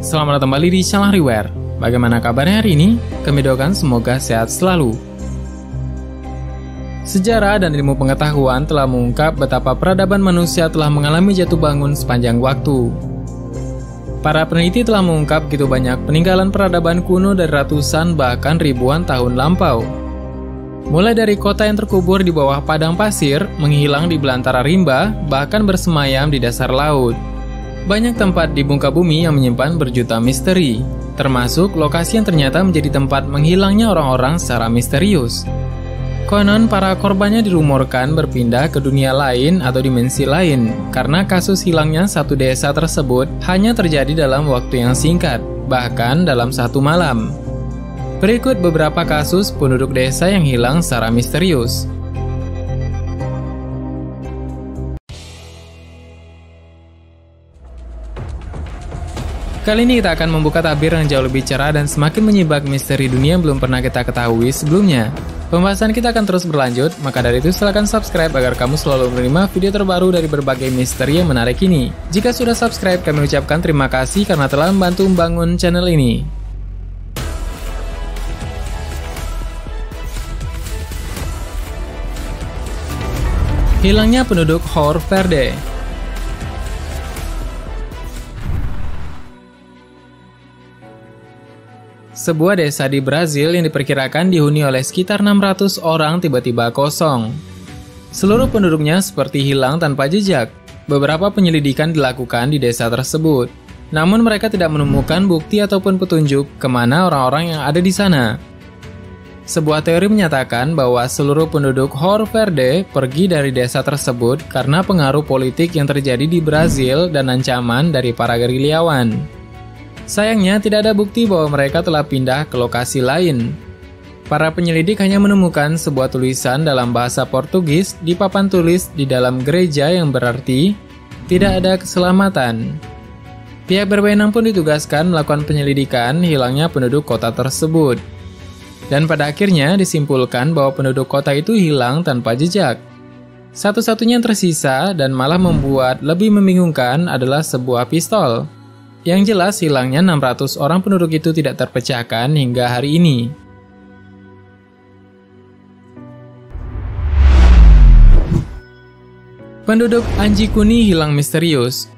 selamat datang kembali di Shalahriware. Bagaimana kabarnya hari ini? Kami doakan semoga sehat selalu. Sejarah dan ilmu pengetahuan telah mengungkap betapa peradaban manusia telah mengalami jatuh bangun sepanjang waktu. Para peneliti telah mengungkap begitu banyak peninggalan peradaban kuno dari ratusan bahkan ribuan tahun lampau. Mulai dari kota yang terkubur di bawah padang pasir, menghilang di belantara rimba, bahkan bersemayam di dasar laut. Banyak tempat di muka bumi yang menyimpan berjuta misteri, termasuk lokasi yang ternyata menjadi tempat menghilangnya orang-orang secara misterius. Konon, para korbannya dirumorkan berpindah ke dunia lain atau dimensi lain, karena kasus hilangnya satu desa tersebut hanya terjadi dalam waktu yang singkat, bahkan dalam satu malam. Berikut beberapa kasus penduduk desa yang hilang secara misterius. Kali ini kita akan membuka tabir yang jauh lebih cerah dan semakin menyibak misteri dunia yang belum pernah kita ketahui sebelumnya. Pembahasan kita akan terus berlanjut, maka dari itu silakan subscribe agar kamu selalu menerima video terbaru dari berbagai misteri yang menarik ini. Jika sudah subscribe, kami ucapkan terima kasih karena telah membantu membangun channel ini. Hilangnya penduduk Hor Verde. Sebuah desa di Brazil yang diperkirakan dihuni oleh sekitar 600 orang tiba-tiba kosong. Seluruh penduduknya seperti hilang tanpa jejak. Beberapa penyelidikan dilakukan di desa tersebut. Namun mereka tidak menemukan bukti ataupun petunjuk kemana orang-orang yang ada di sana. Sebuah teori menyatakan bahwa seluruh penduduk Hor Verde pergi dari desa tersebut karena pengaruh politik yang terjadi di Brazil dan ancaman dari para gerilyawan. Sayangnya, tidak ada bukti bahwa mereka telah pindah ke lokasi lain. Para penyelidik hanya menemukan sebuah tulisan dalam bahasa Portugis di papan tulis di dalam gereja yang berarti tidak ada keselamatan. Pihak berwenang pun ditugaskan melakukan penyelidikan hilangnya penduduk kota tersebut. Dan pada akhirnya disimpulkan bahwa penduduk kota itu hilang tanpa jejak. Satu-satunya yang tersisa dan malah membuat lebih membingungkan adalah sebuah pistol. Yang jelas hilangnya 600 orang penduduk itu tidak terpecahkan hingga hari ini. Penduduk Anji Kuni hilang misterius.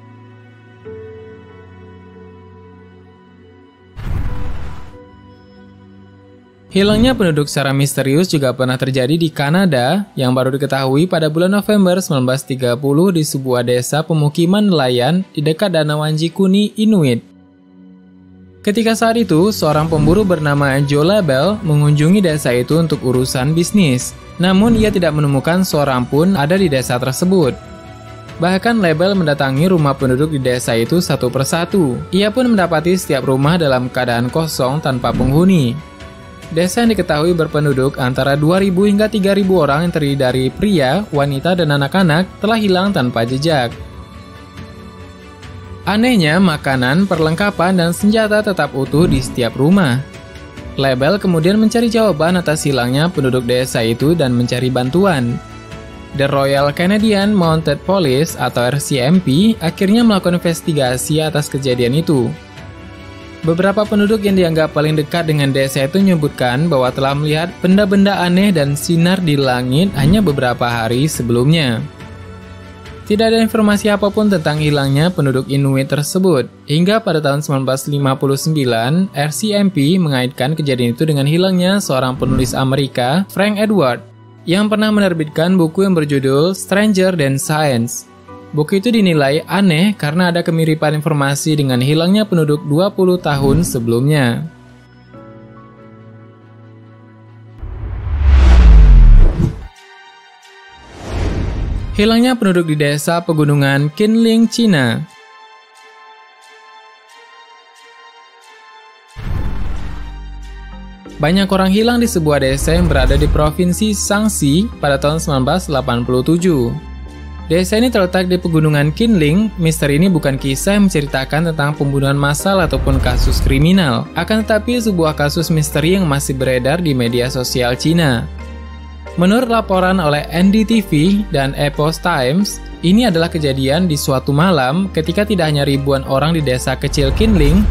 Hilangnya penduduk secara misterius juga pernah terjadi di Kanada yang baru diketahui pada bulan November 1930 di sebuah desa pemukiman nelayan di dekat Danau Anji Kuni Inuit. Ketika saat itu, seorang pemburu bernama Joe Labelle mengunjungi desa itu untuk urusan bisnis. Namun ia tidak menemukan seorang pun ada di desa tersebut. Bahkan Labelle mendatangi rumah penduduk di desa itu satu persatu. Ia pun mendapati setiap rumah dalam keadaan kosong tanpa penghuni. Desa yang diketahui berpenduduk antara 2.000 hingga 3.000 orang yang terdiri dari pria, wanita, dan anak-anak telah hilang tanpa jejak. Anehnya, makanan, perlengkapan, dan senjata tetap utuh di setiap rumah. Labelle kemudian mencari jawaban atas hilangnya penduduk desa itu dan mencari bantuan. The Royal Canadian Mounted Police atau RCMP akhirnya melakukan investigasi atas kejadian itu. Beberapa penduduk yang dianggap paling dekat dengan desa itu menyebutkan bahwa telah melihat benda-benda aneh dan sinar di langit hanya beberapa hari sebelumnya. Tidak ada informasi apapun tentang hilangnya penduduk Inuit tersebut. Hingga pada tahun 1959, RCMP mengaitkan kejadian itu dengan hilangnya seorang penulis Amerika, Frank Edward, yang pernah menerbitkan buku yang berjudul Stranger Than Science. Buku itu dinilai aneh karena ada kemiripan informasi dengan hilangnya penduduk 20 tahun sebelumnya. Hilangnya penduduk di desa pegunungan Qinling, Cina. Banyak orang hilang di sebuah desa yang berada di provinsi Shaanxi pada tahun 1987. Desa ini terletak di pegunungan Qinling. Misteri ini bukan kisah yang menceritakan tentang pembunuhan massal ataupun kasus kriminal, akan tetapi sebuah kasus misteri yang masih beredar di media sosial Cina. Menurut laporan oleh NDTV dan Epoch Times, ini adalah kejadian di suatu malam ketika tidak hanya ribuan orang di desa kecil Qinling,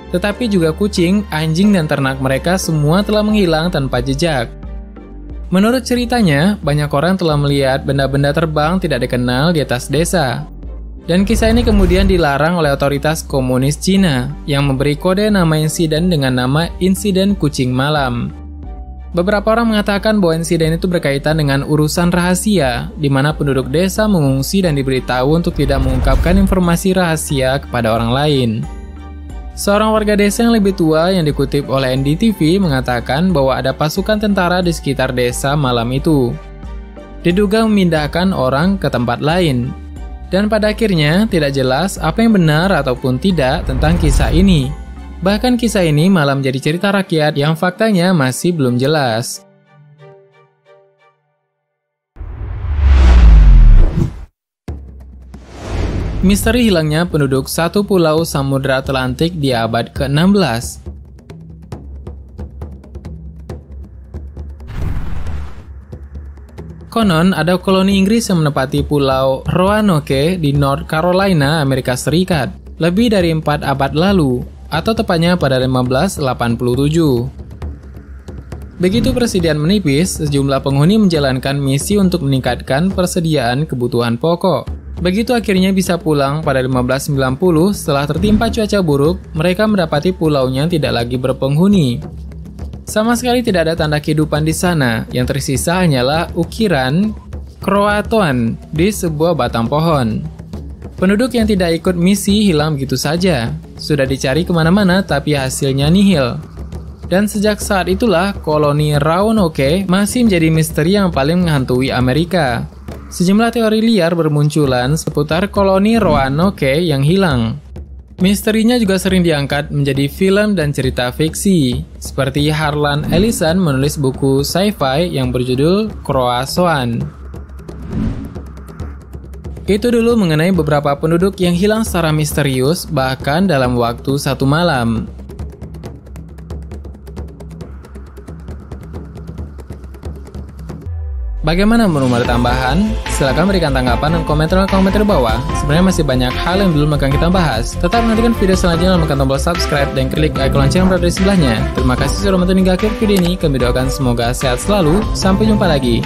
tetapi juga kucing, anjing, dan ternak mereka semua telah menghilang tanpa jejak. Menurut ceritanya, banyak orang telah melihat benda-benda terbang tidak dikenal di atas desa. Dan kisah ini kemudian dilarang oleh otoritas komunis Cina yang memberi kode nama insiden dengan nama insiden kucing malam. Beberapa orang mengatakan bahwa insiden itu berkaitan dengan urusan rahasia, di mana penduduk desa mengungsi dan diberitahu untuk tidak mengungkapkan informasi rahasia kepada orang lain. Seorang warga desa yang lebih tua yang dikutip oleh NDTV mengatakan bahwa ada pasukan tentara di sekitar desa malam itu. Diduga memindahkan orang ke tempat lain. Dan pada akhirnya tidak jelas apa yang benar ataupun tidak tentang kisah ini. Bahkan kisah ini malah menjadi cerita rakyat yang faktanya masih belum jelas. Misteri hilangnya penduduk satu pulau Samudra Atlantik di abad ke-16. Konon, ada koloni Inggris yang menempati pulau Roanoke di North Carolina, Amerika Serikat, lebih dari 4 abad lalu, atau tepatnya pada 1587. Begitu persediaan menipis, sejumlah penghuni menjalankan misi untuk meningkatkan persediaan kebutuhan pokok. Begitu akhirnya bisa pulang pada 1590 setelah tertimpa cuaca buruk, mereka mendapati pulaunya tidak lagi berpenghuni. Sama sekali tidak ada tanda kehidupan di sana, yang tersisa hanyalah ukiran Croatoan di sebuah batang pohon. Penduduk yang tidak ikut misi hilang begitu saja. Sudah dicari kemana-mana tapi hasilnya nihil. Dan sejak saat itulah koloni Roanoke masih menjadi misteri yang paling menghantui Amerika. Sejumlah teori liar bermunculan seputar koloni Roanoke yang hilang. Misterinya juga sering diangkat menjadi film dan cerita fiksi, seperti Harlan Ellison menulis buku sci-fi yang berjudul Croatoan. Itu dulu mengenai beberapa penduduk yang hilang secara misterius, bahkan dalam waktu satu malam. Bagaimana menurut tambahan? Silahkan berikan tanggapan dan komentar di bawah. Sebenarnya masih banyak hal yang belum akan kita bahas. Tetap nantikan video selanjutnya dengan menekan tombol subscribe dan klik icon lonceng yang berada di sebelahnya. Terima kasih sudah menonton hingga akhir video ini. Kami doakan semoga sehat selalu. Sampai jumpa lagi.